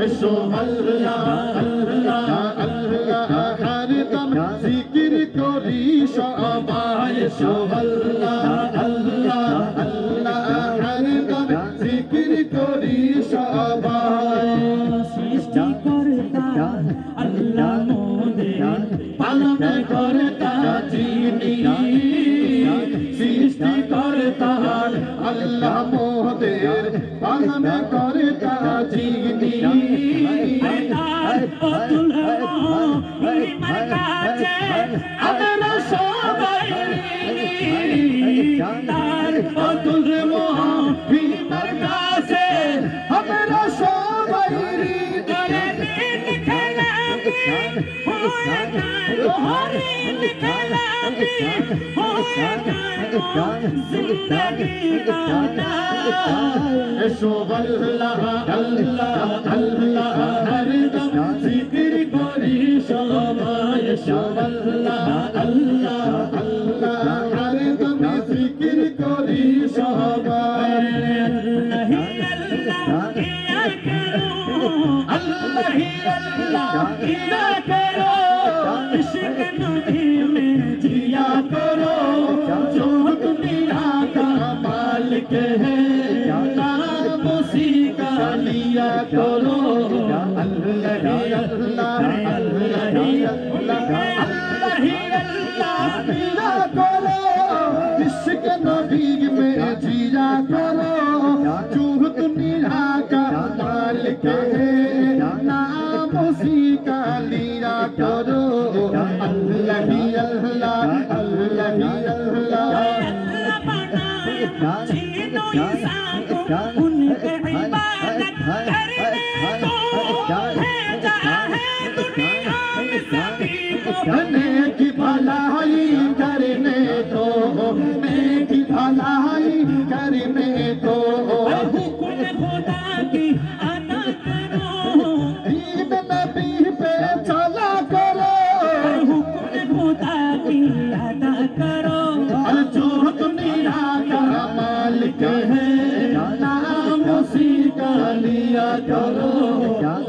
এসো আল্লাহ আল্লাহ আল্লাহ হরদম জিকির করি সবাই এসো আল্লাহ আল্লাহ আল্লাহ হরদম জিকির করি সবাই সৃষ্টিকর্তা আল্লাহ মোদের পালন কর্তা যিনি সৃষ্টিকর্তা আল্লাহ মোদের পালন কর্তা যিনি অতুল মহিমার কাছে আমরা সবাই তার অতুল মহিমার কাছে আমরা সবাই এসো আল্লাহ আল্লাহ আল্লাহ হরদম জিকির করি সবাই এসো আল্লাহ আল্লাহ আল্লাহ হরদম জিকির করি সবাই अल्लाह ही अल्लाह किया करो इश्क नबी में जिया करो जो दुनिया का मालिक है नाम उसी का लिया करो अल्लाह ही अल्लाह अल्लाह ही अल्लाह अल्लाह ही अल्लाह किया करो इश्क नबी में जिया करो जो दुनिया का मालिक है नाम उसी का लिया करो अल्लाह ही अल्लाह अल्लाह ही अल्लाह जीनो इंसान को उनके इबादत करने दो है जहाँ है दुनिया में सभी को नेकी भलाई करने दो नेकी भलाई करने दो हुक्म खुदा की अदा करो दीन नबी पे चला करो हुक्म खुदा की अदा करो जो दुनिया का मालिक है नाम उसी का लिया करो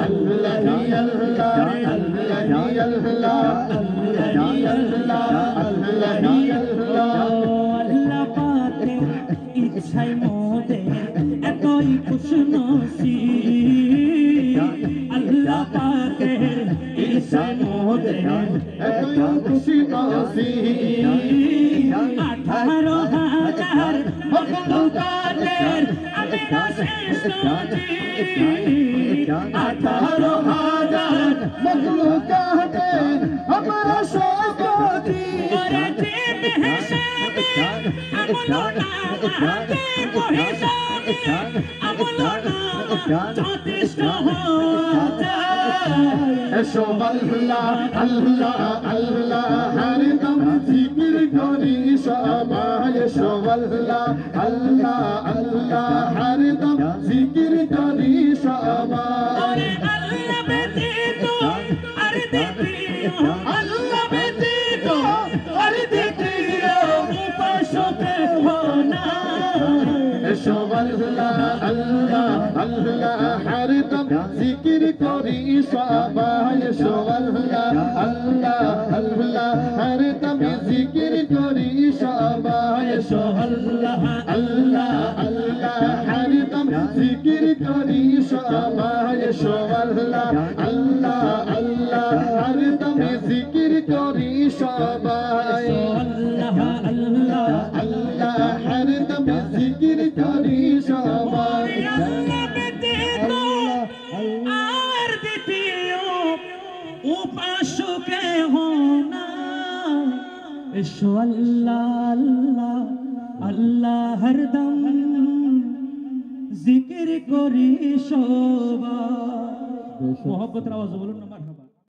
अल्लाह ही अल्लाह अल्लाह ही अल्लाह अल्लाह ही अल्लाह अल्लाह ही अल्लाह আল্লাহ পাকের ইচ্ছায় মোদের এতই খুশনসিব আল্লাহ পাকের ইচ্ছায় মোদের এত খুশি নসিব 18,000 মখলুকাতের আমিনা শ্রেষ্ঠ জীব 18,000 মখলুকাতের আমরা সবজি ওরে জীব হিসাবে আমলো নামাতে হিসাবে আমলো যথেষ্ট হওয়া যায় এসো আল্লাহ আল্লাহ আল্লাহ হরদম জিকির করি সবাই এসো আল্লাহ আল্লাহ আল্লাহ হরদম জিকির করি সবাই আল্লাহ ব্যতীত আর দ্বিতীয় আল্লাহ ব্যতীত আর দ্বিতীয় উপাসক না এসো আল্লাহ আল্লাহ আল্লাহ হরদম জিকির করি সবাই এসো আল্লাহ আল্লাহ আল্লাহ হরদম জিকির করি সবাই এসো আল্লাহ আল্লাহ আল্লাহ হরদম জিকির করি সবাই এসো আল্লাহ আল্লাহ আল্লাহ হরদম জিকির করি সবাই আল্লাহ আল্লাহ আল্লাহ হরদম জিকির করি সবাই আল্লাহ ব্যতীত আর দ্বিতীয় উপাসক না এসো আল্লাহ আল্লাহ আল্লাহ হরদম জিকির করি সবাই মোহব্বতের আওয়াজ বলুন না।